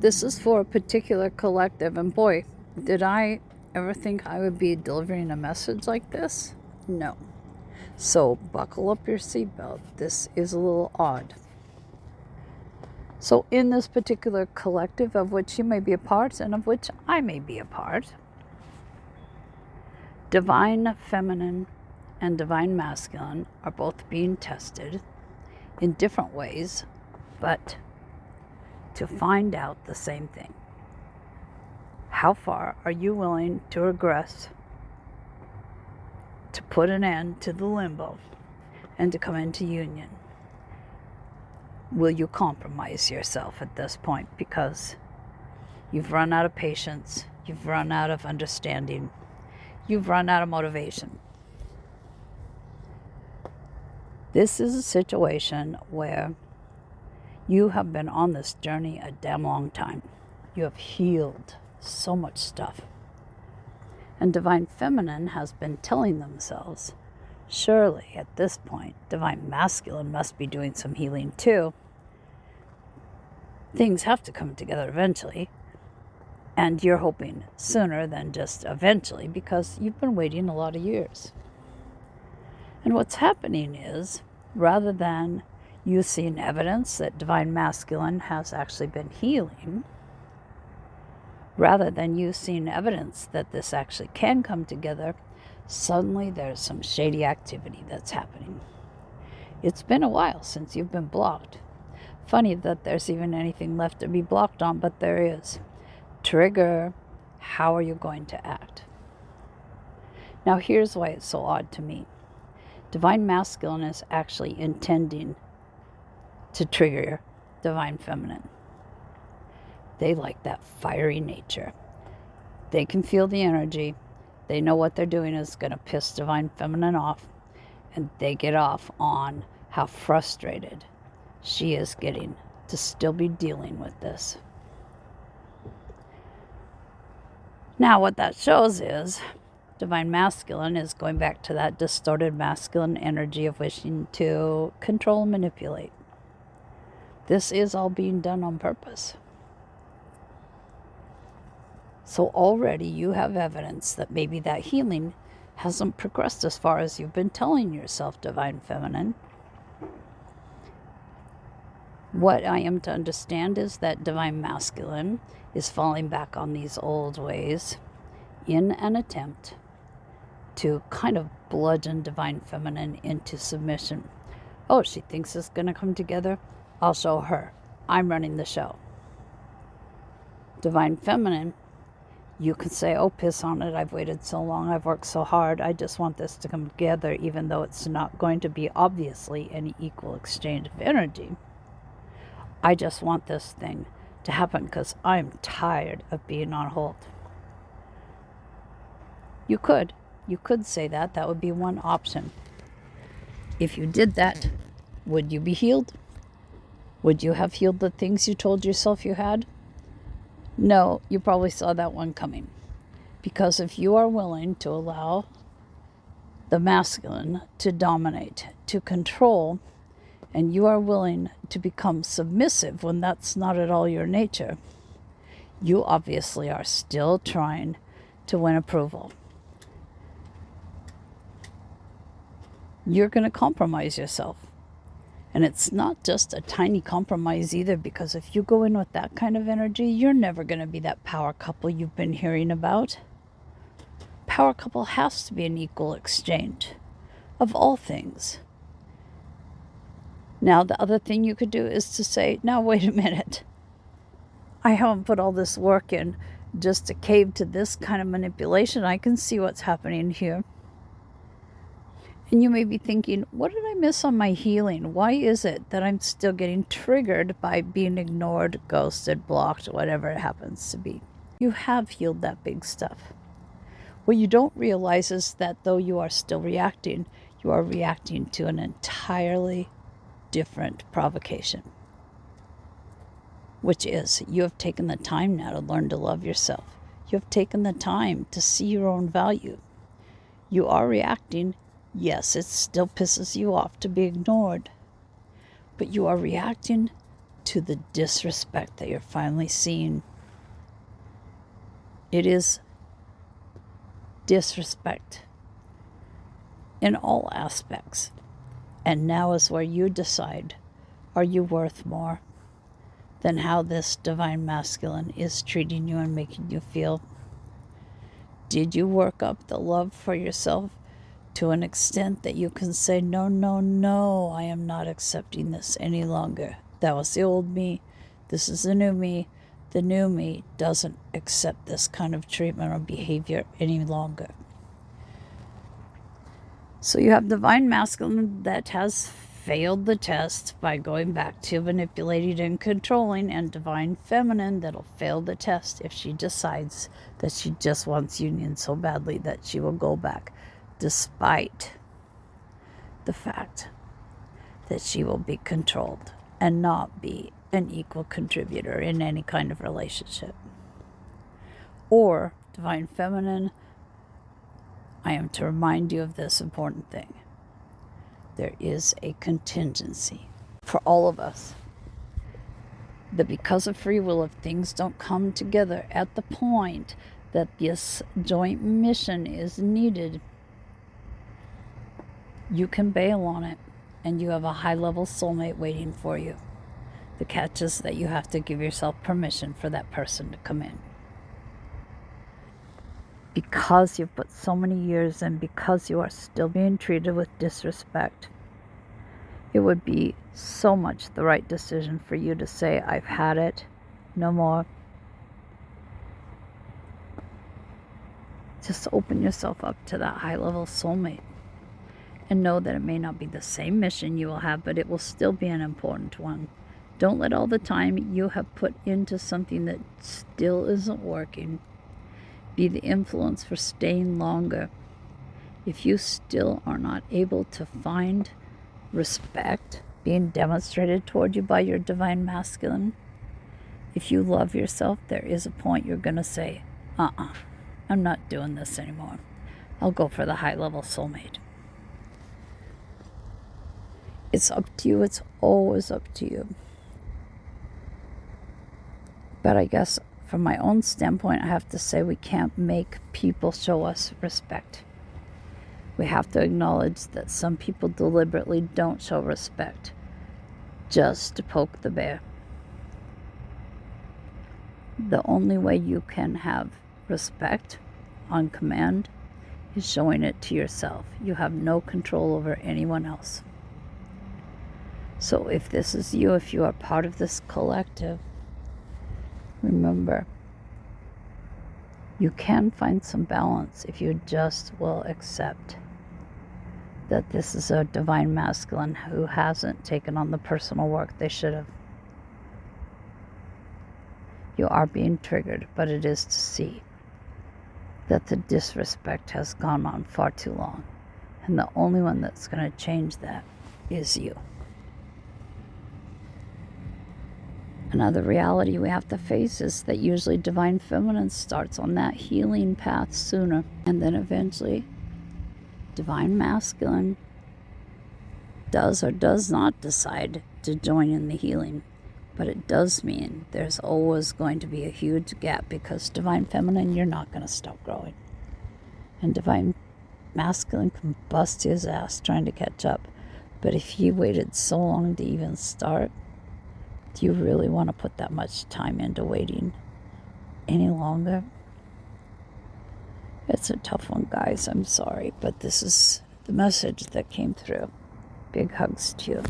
This is for a particular collective, and boy, did I ever think I would be delivering a message like this? No. So buckle up your seatbelt. This is a little odd. So in this particular collective of which you may be a part and of which I may be a part, divine feminine and divine masculine are both being tested in different ways, but to find out the same thing. How far are you willing to regress, to put an end to the limbo, and to come into union? Will you compromise yourself at this point because you've run out of patience, you've run out of understanding, you've run out of motivation? This is a situation where you have been on this journey a damn long time. You have healed so much stuff. And Divine Feminine has been telling themselves, surely at this point, Divine Masculine must be doing some healing too. Things have to come together eventually. And you're hoping sooner than just eventually because you've been waiting a lot of years. And what's happening is, rather than you seeing evidence that Divine Masculine has actually been healing, rather than you seeing evidence that this actually can come together, suddenly there's some shady activity that's happening. It's been a while since you've been blocked. Funny that there's even anything left to be blocked on, but there is. Trigger, how are you going to act? Now here's why it's so odd to me. Divine Masculine is actually intending to trigger Divine Feminine. They like that fiery nature. They can feel the energy. They know what they're doing is going to piss Divine Feminine off. And they get off on how frustrated she is getting to still be dealing with this. Now what that shows is Divine Masculine is going back to that distorted masculine energy of wishing to control and manipulate. This is all being done on purpose. So already you have evidence that maybe that healing hasn't progressed as far as you've been telling yourself, Divine Feminine. What I am to understand is that Divine Masculine is falling back on these old ways in an attempt to kind of bludgeon Divine Feminine into submission. Oh, she thinks it's going to come together? I'll show her. I'm running the show. Divine Feminine, you can say, oh, piss on it. I've waited so long. I've worked so hard. I just want this to come together, even though it's not going to be obviously any equal exchange of energy. I just want this thing to happen because I'm tired of being on hold. You could say that. That would be one option. If you did that, would you be healed? Would you have healed the things you told yourself you had? No, you probably saw that one coming. Because if you are willing to allow the masculine to dominate, to control, and you are willing to become submissive when that's not at all your nature, you obviously are still trying to win approval. You're going to compromise yourself. And it's not just a tiny compromise either, because if you go in with that kind of energy, you're never going to be that power couple you've been hearing about. Power couple has to be an equal exchange of all things. Now, the other thing you could do is to say, now, wait a minute. I haven't put all this work in just to cave to this kind of manipulation. I can see what's happening here. And you may be thinking, what did I miss on my healing? Why is it that I'm still getting triggered by being ignored, ghosted, blocked, whatever it happens to be? You have healed that big stuff. What you don't realize is that though you are still reacting, you are reacting to an entirely different provocation. Which is, you have taken the time now to learn to love yourself. You have taken the time to see your own value. You are reacting. Yes, it still pisses you off to be ignored, but you are reacting to the disrespect that you're finally seeing. It is disrespect in all aspects. And now is where you decide, are you worth more than how this divine masculine is treating you and making you feel? Did you work up the love for yourself to an extent that you can say, no, no, no, I am not accepting this any longer. That was the old me. This is the new me. The new me doesn't accept this kind of treatment or behavior any longer. So you have divine masculine that has failed the test by going back to manipulating and controlling, and divine feminine that'll fail the test if she decides that she just wants union so badly that she will go back, despite the fact that she will be controlled and not be an equal contributor in any kind of relationship. Or divine feminine, I am to remind you of this important thing. There is a contingency for all of us. That because of free will, if things don't come together at the point that this joint mission is needed, you can bail on it, and you have a high-level soulmate waiting for you. The catch is that you have to give yourself permission for that person to come in. Because you've put so many years in, because you are still being treated with disrespect, it would be so much the right decision for you to say, I've had it, no more. Just open yourself up to that high-level soulmate. And know that it may not be the same mission you will have, but it will still be an important one. Don't let all the time you have put into something that still isn't working be the influence for staying longer. If you still are not able to find respect being demonstrated toward you by your divine masculine, if you love yourself, there is a point you're going to say, I'm not doing this anymore. I'll go for the high-level soulmate. It's up to you. It's always up to you. But I guess from my own standpoint, I have to say we can't make people show us respect. We have to acknowledge that some people deliberately don't show respect just to poke the bear. The only way you can have respect on command is showing it to yourself. You have no control over anyone else. So if this is you, if you are part of this collective, remember, you can find some balance if you just will accept that this is a divine masculine who hasn't taken on the personal work they should have. You are being triggered, but it is to see that the disrespect has gone on far too long. And the only one that's going to change that is you. Another reality we have to face is that usually divine feminine starts on that healing path sooner, and then eventually divine masculine does or does not decide to join in the healing. But it does mean there's always going to be a huge gap, because divine feminine, you're not going to stop growing. And divine masculine can bust his ass trying to catch up. But if he waited so long to even start, do you really want to put that much time into waiting any longer? It's a tough one, guys. I'm sorry, but this is the message that came through. Big hugs to you.